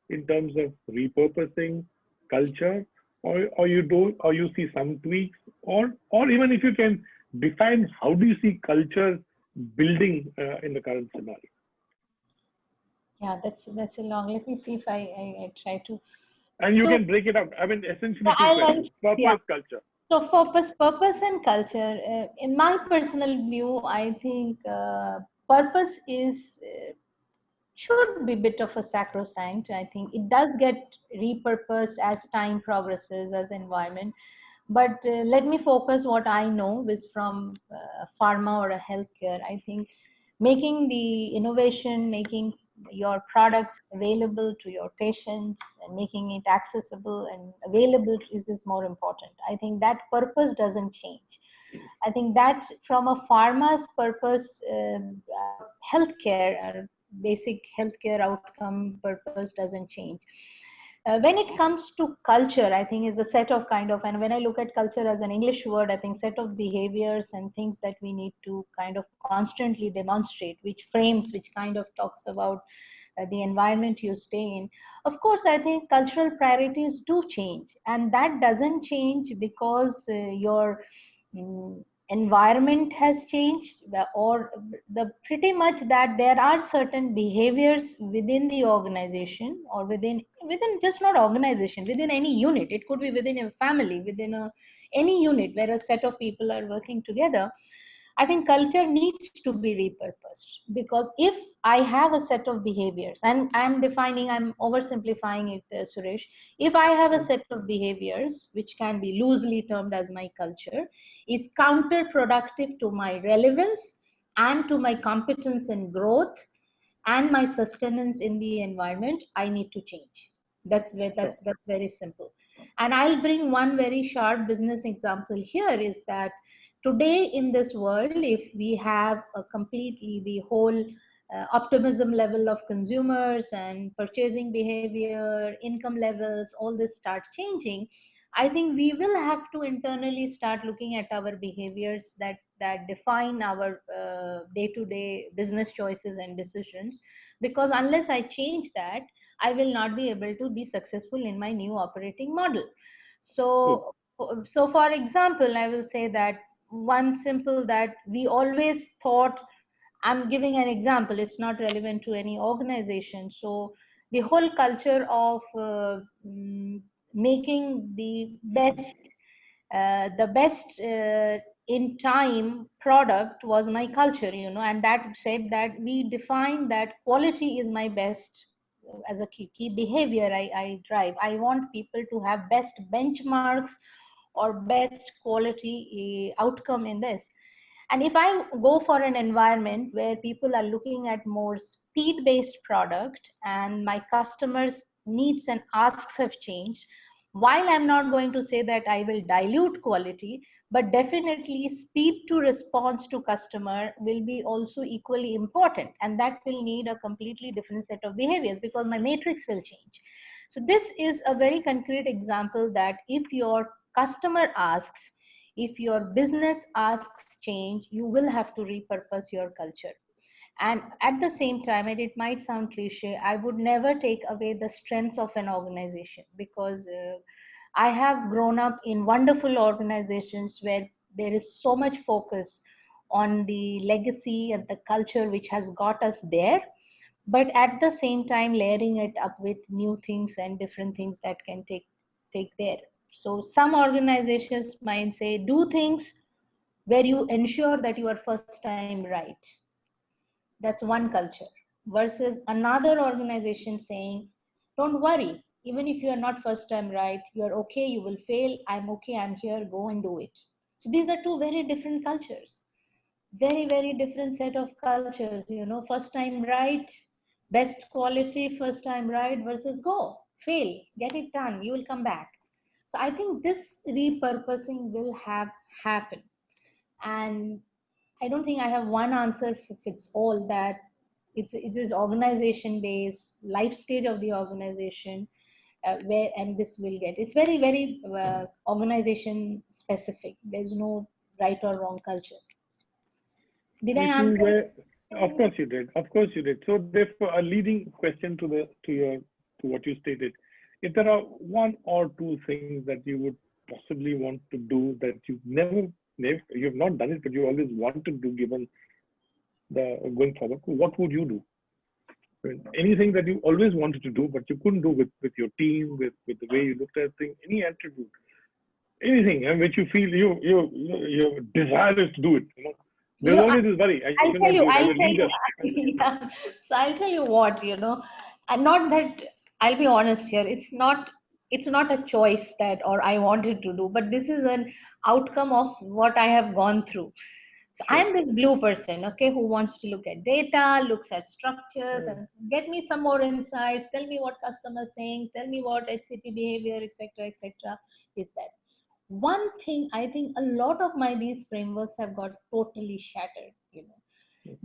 in terms of repurposing culture, or you see some tweaks, or even if you can define, how do you see culture building in the current scenario? Yeah, that's a long. Let me see if I try to. And you can break it up. I mean, essentially, purpose, culture. So purpose and culture. In my personal view, I think purpose should be a bit of a sacrosanct. I think it does get repurposed as time progresses, as environment. But let me focus what I know is from pharma or a healthcare. I think making the innovation, making your products available to your patients and making it accessible and available is more important. I think that purpose doesn't change. I think that from a pharma's purpose, healthcare, basic healthcare outcome purpose doesn't change. When it comes to culture, I think is a set of and when I look at culture as an English word, I think set of behaviors and things that we need to kind of constantly demonstrate, which frames, which kind of talks about the environment you stay in. Of course, I think cultural priorities do change, and that doesn't change because your environment has changed, or the pretty much that there are certain behaviors within the organization, or within just not organization, within any unit. It could be within a family, within any unit where a set of people are working together. I think culture needs to be repurposed, because if I have a set of behaviors, and I'm oversimplifying it, Suresh, if I have a set of behaviors which can be loosely termed as my culture, is counterproductive to my relevance and to my competence and growth and my sustenance in the environment, I need to change. That's very simple. And I'll bring one very sharp business example here, is that today in this world, if we have a completely the whole optimism level of consumers and purchasing behavior, income levels, all this start changing, I think we will have to internally start looking at our behaviors that define our day-to-day business choices and decisions. Because unless I change that, I will not be able to be successful in my new operating model. So for example, I will say that one simple that we always thought, I'm giving an example, it's not relevant to any organization. So the whole culture of making the best in time product was my culture, and that said that we defined that quality is my best as a key behavior I drive. I want people to have best benchmarks or best quality outcome in this. And if I go for an environment where people are looking at more speed based product, and my customers needs and asks have changed, while I'm not going to say that I will dilute quality, but definitely speed to response to customer will be also equally important, and that will need a completely different set of behaviors, because my matrix will change. So this is a very concrete example that if your customer asks, if your business asks change, you will have to repurpose your culture. And at the same time, and it might sound cliche, I would never take away the strengths of an organization, because I have grown up in wonderful organizations where there is so much focus on the legacy and the culture which has got us there, but at the same time layering it up with new things and different things that can take there. So some organizations might say do things where you ensure that you are first time right. That's one culture. Versus another organization saying, don't worry, even if you are not first time right, you're okay, you will fail, I'm okay, I'm here, go and do it. So these are two very different cultures, very different set of cultures. First time right, best quality, first time right, versus go fail, get it done, you will come back. So I think this repurposing will have happen. And I don't think I have one answer fits all. That it is organization based, life stage of the organization, where, and this will get, it's very organization specific. There's no right or wrong culture. Did I answer? Of course you did. Of course you did. So therefore, a leading question to what you stated, if there are one or two things that you would possibly want to do that you've not done it, but you always want to do, given the going forward, what would you do? Anything that you always wanted to do, but you couldn't do with your team, with the way you looked at things, any attribute, anything in which you feel your desire is to do it. There's always this worry. I'll tell you. Yeah. So I'll tell you what, and not that, I'll be honest here. It's not a choice that, or I wanted to do, but this is an outcome of what I have gone through. So I'm this blue person, okay, who wants to look at data, looks at structures, and get me some more insights. Tell me what customers saying. Tell me what HCP behavior, etc. Is that. One thing, I think a lot of these frameworks have got totally shattered,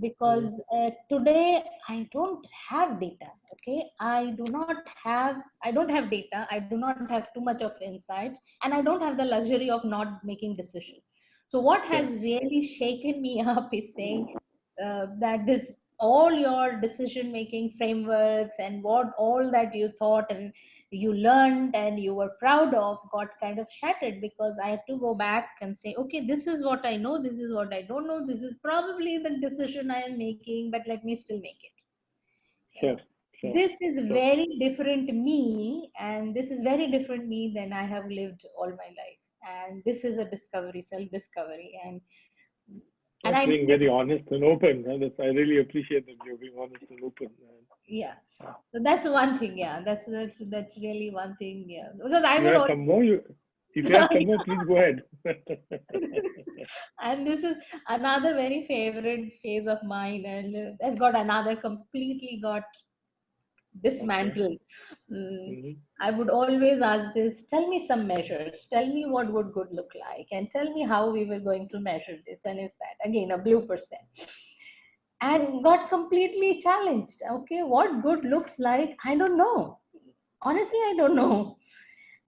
because today I don't have data. Okay, I don't have data. I do not have too much of insights, and I don't have the luxury of not making decisions. So what has really shaken me up is saying that this all your decision making frameworks and what all that you thought and you learned and you were proud of got kind of shattered, because I had to go back and say, okay, this is what I know, this is what I don't know, this is probably the decision I am making, but let me still make it. Sure. Sure. This is very different me, and this is very different me than I have lived all my life. And this is a discovery, self-discovery. And That's being very honest and open. I really appreciate that you're being honest and open. Yeah. So that's one thing. Yeah, that's really one thing. Yeah. Because I you have some more. If you have some more, please go ahead. And this is another very favorite phase of mine, and has got another completely got dismantled. Okay. I would always ask this, tell me some measures, tell me what would good look like, and tell me how we were going to measure this. And is that again a blue percent? And got completely challenged. Okay, what good looks like, I don't know. Honestly, I don't know.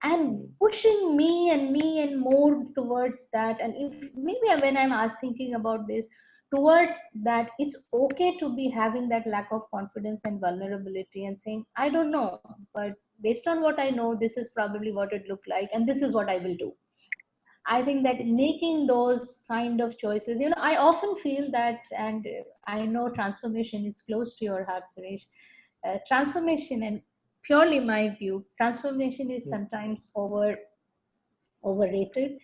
And pushing me and more towards that. And if maybe when I'm thinking about this, towards that, it's okay to be having that lack of confidence and vulnerability and saying, I don't know, but based on what I know, this is probably what it looked like, and this is what I will do. I think that making those kind of choices, I often feel that, and I know transformation is close to your heart, Suresh. Transformation, and purely my view, transformation is sometimes overrated.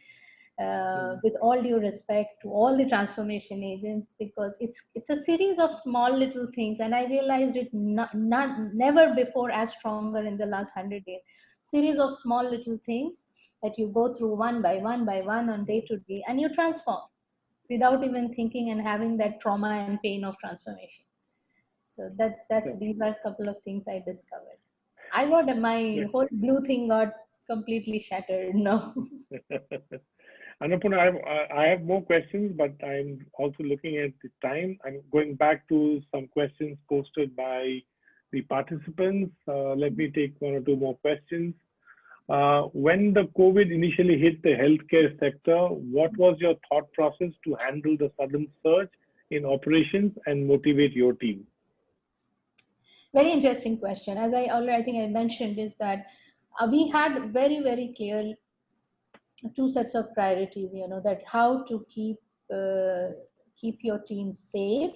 With all due respect to all the transformation agents, because it's a series of small little things, and I realized it never before as stronger in the last 100 days. Series of small little things that you go through one by one on day to day, and you transform without even thinking and having that trauma and pain of transformation. So these are a couple of things I discovered. I got my whole blue thing got completely shattered now. Annapurna, I have more questions, but I'm also looking at the time. I'm going back to some questions posted by the participants. Let me take one or two more questions. When the COVID initially hit the healthcare sector, what was your thought process to handle the sudden surge in operations and motivate your team? Very interesting question. As I think I mentioned, is that we had very, very clear two sets of priorities, that how to keep your team safe.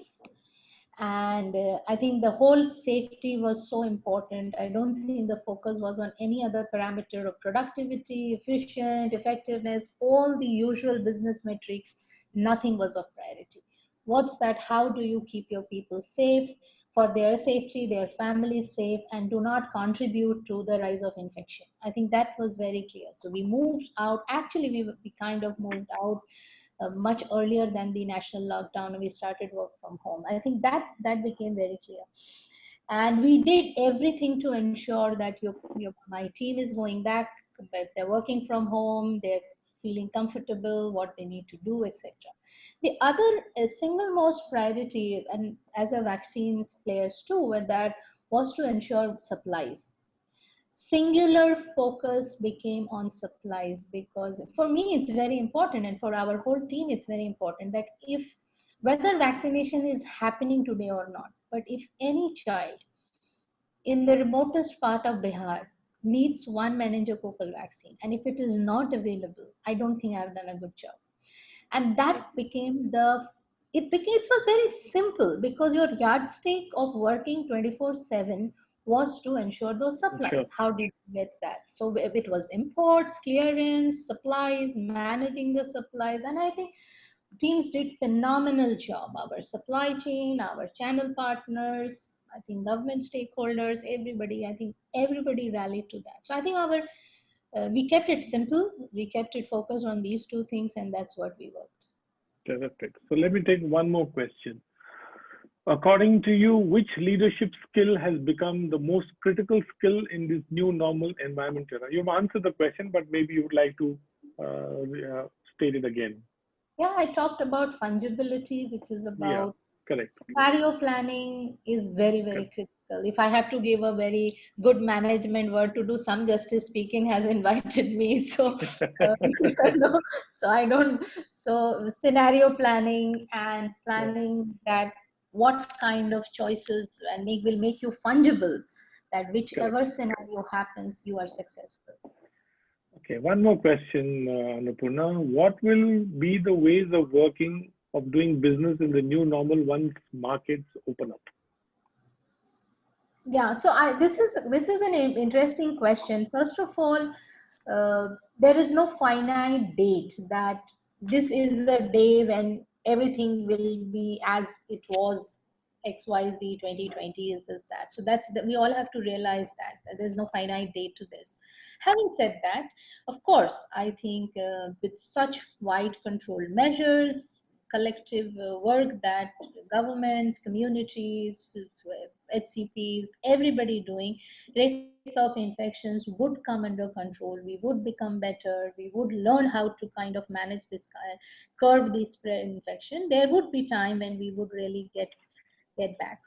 And I think the whole safety was so important. I don't think the focus was on any other parameter of productivity, efficient, effectiveness, all the usual business metrics. Nothing was of priority. What's that? How do you keep your people safe, for their safety, their families safe, and do not contribute to the rise of infection? I think that was very clear. So we moved out. Actually, we kind of moved out much earlier than the national lockdown. We started work from home. I think that became very clear, and we did everything to ensure that my team is going back. They're working from home, they're feeling comfortable, what they need to do, etc. The other single most priority, and as a vaccines players too, and that was to ensure supplies. Singular focus became on supplies, because for me it's very important, and for our whole team it's very important, that if whether vaccination is happening today or not, but if any child in the remotest part of Bihar needs one meningococcal vaccine, and if it is not available, I don't think I've done a good job. And that became it was very simple, because your yardstick of working 24/7 was to ensure those supplies. Sure. How did you get that? So it was imports, clearance, supplies, managing the supplies, and I think teams did phenomenal job. Our supply chain, our channel partners, I think government stakeholders, everybody, I think everybody rallied to that. So I think we kept it simple, we kept it focused on these two things, and that's what we worked. Terrific. So let me take one more question. According to you, which leadership skill has become the most critical skill in this new normal environment? You've answered the question, but maybe you would like to state it again. Yeah, I talked about fungibility, which is about correct. Scenario planning is very, very critical. If I have to give a very good management word to do some justice, speaking has invited me. So, so scenario planning and planning that what kind of choices and will make you fungible, that whichever scenario happens, you are successful. Okay, one more question, Annapurna. What will be the ways of working, of doing business in the new normal once markets open up? Yeah, so this is an interesting question. First of all, there is no finite date that this is a day when everything will be as it was XYZ 2020 is this that. So we all have to realize that there's no finite date to this. Having said that, of course, I think with such wide control measures, collective work that governments, communities, HCPs, everybody doing, rates of infections would come under control. We would become better. We would learn how to kind of manage this, curb this spread infection. There would be time when we would really get back.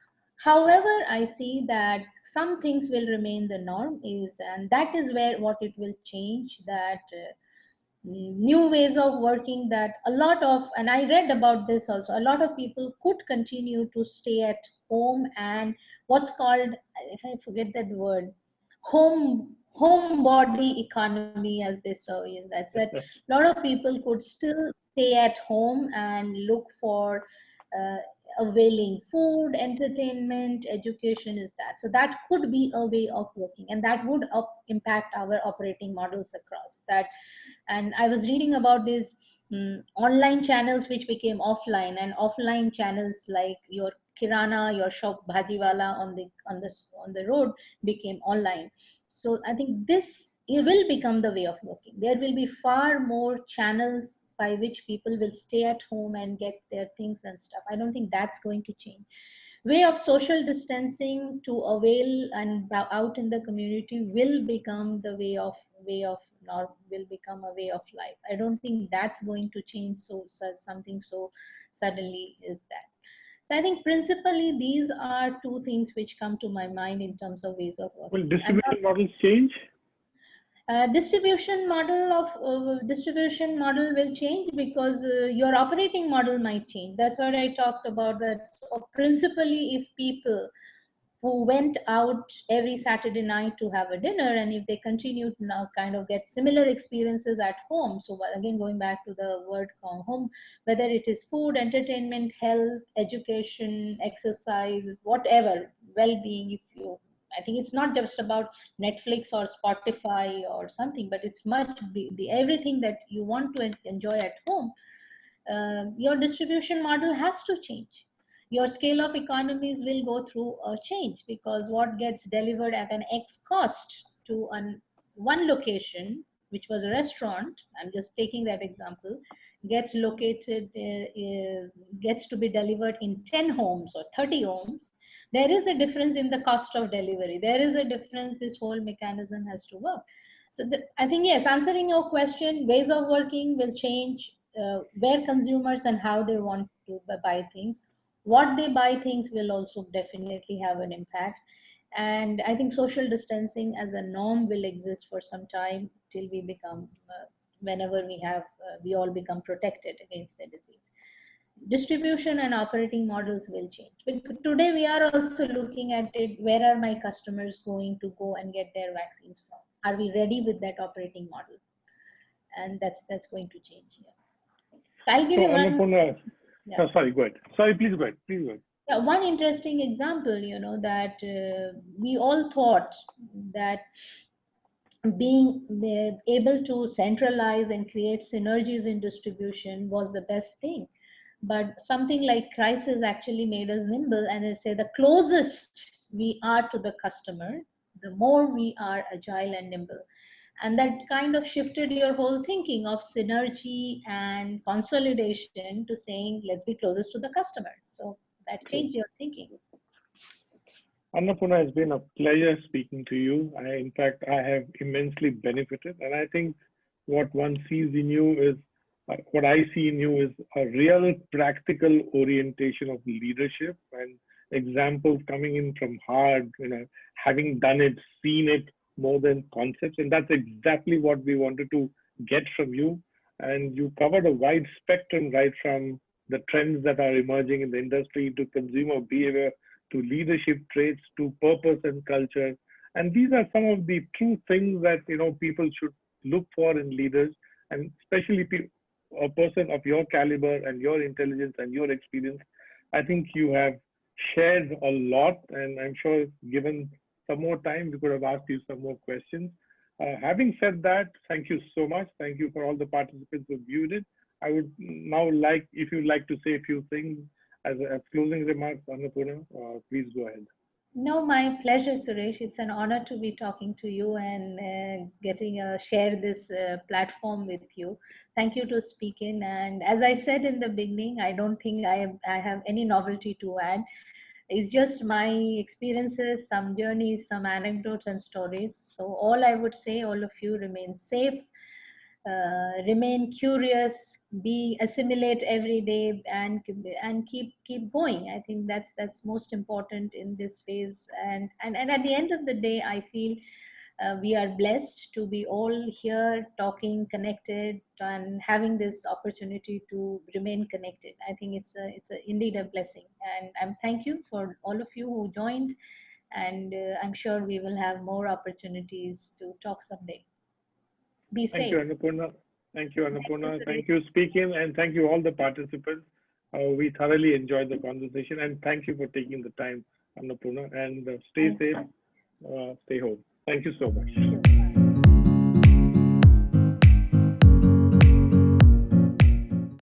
However, I see that some things will remain the norm and that is where what it will change, that new ways of working, that a lot of, and I read about this also, a lot of people could continue to stay at home and what's called, if I forget that word, home body economy, as they say. That's it. A lot of people could still stay at home and look for availing food, entertainment, education is that. So that could be a way of working, and that would impact our operating models across that. And I was reading about these online channels which became offline, and offline channels like your kirana, your shop bhajiwala on the road became online. So I think it will become the way of working. There will be far more channels by which people will stay at home and get their things and stuff. I don't think that's going to change. Way of social distancing to avail and out in the community will become the way of will become a way of life. I don't think that's going to change something so suddenly is that. So I think principally these are two things which come to my mind in terms of ways of working. Will distribution models change? Distribution model will change because your operating model might change. That's what I talked about. That so principally, if people who went out every Saturday night to have a dinner, and if they continue to now kind of get similar experiences at home. So again, going back to the word home, whether it is food, entertainment, health, education, exercise, whatever, well-being, I think it's not just about Netflix or Spotify or something, but it's much everything that you want to enjoy at home. Your distribution model has to change. Your scale of economies will go through a change, because what gets delivered at an X cost to one location, which was a restaurant, I'm just taking that example, gets to be delivered in 10 homes or 30 homes. There is a difference in the cost of delivery. There is a difference. This whole mechanism has to work. So I think, yes, answering your question, ways of working will change, where consumers and how they want to buy things. What they buy things will also definitely have an impact. And I think social distancing as a norm will exist for some time till we become, whenever we all become protected against the disease. Distribution and operating models will change. But today we are also looking at it, where are my customers going to go and get their vaccines from? Are we ready with that operating model? And that's going to change here. So I'll give you one. Yeah. Oh, sorry, go ahead. Sorry, please go ahead. Please go ahead. Yeah, one interesting example, that we all thought that being able to centralize and create synergies in distribution was the best thing. But something like crisis actually made us nimble, and they say the closest we are to the customer, the more we are agile and nimble. And that kind of shifted your whole thinking of synergy and consolidation to saying, let's be closest to the customers. So that changed your thinking. Annapurna, it's been a pleasure speaking to you. In fact, I have immensely benefited. And I think what one sees in you is, what I see in you is a real practical orientation of leadership and examples coming in from hard, having done it, seen it, more than concepts. And that's exactly what we wanted to get from you. And you covered a wide spectrum, right from the trends that are emerging in the industry, to consumer behavior, to leadership traits, to purpose and culture. And these are some of the true things that people should look for in leaders, and especially a person of your caliber and your intelligence and your experience. I think you have shared a lot, and I'm sure given some more time, we could have asked you some more questions. Having said that, thank you so much. Thank you for all the participants who viewed it. I would now like, if you'd like to say a few things as closing remarks, Annapurna, please go ahead. No, my pleasure, Suresh. It's an honor to be talking to you and share this platform with you. Thank you to speak in. And as I said in the beginning, I don't think I have any novelty to add. It's just my experiences, some journeys, some anecdotes and stories. So all I would say, all of you remain safe, remain curious, assimilate every day, and keep going. I think that's most important in this phase. And at the end of the day, I feel we are blessed to be all here talking, connected, and having this opportunity to remain connected. I think it's indeed a blessing, and I'm thank you for all of you who joined, and I'm sure we will have more opportunities to talk someday. Be safe. Thank you, Annapurna. Thank you, Annapurna. Thank you, speaking, and thank you all the participants. We thoroughly enjoyed the conversation, and thank you for taking the time, Annapurna. And stay safe, stay home. Thank you so much.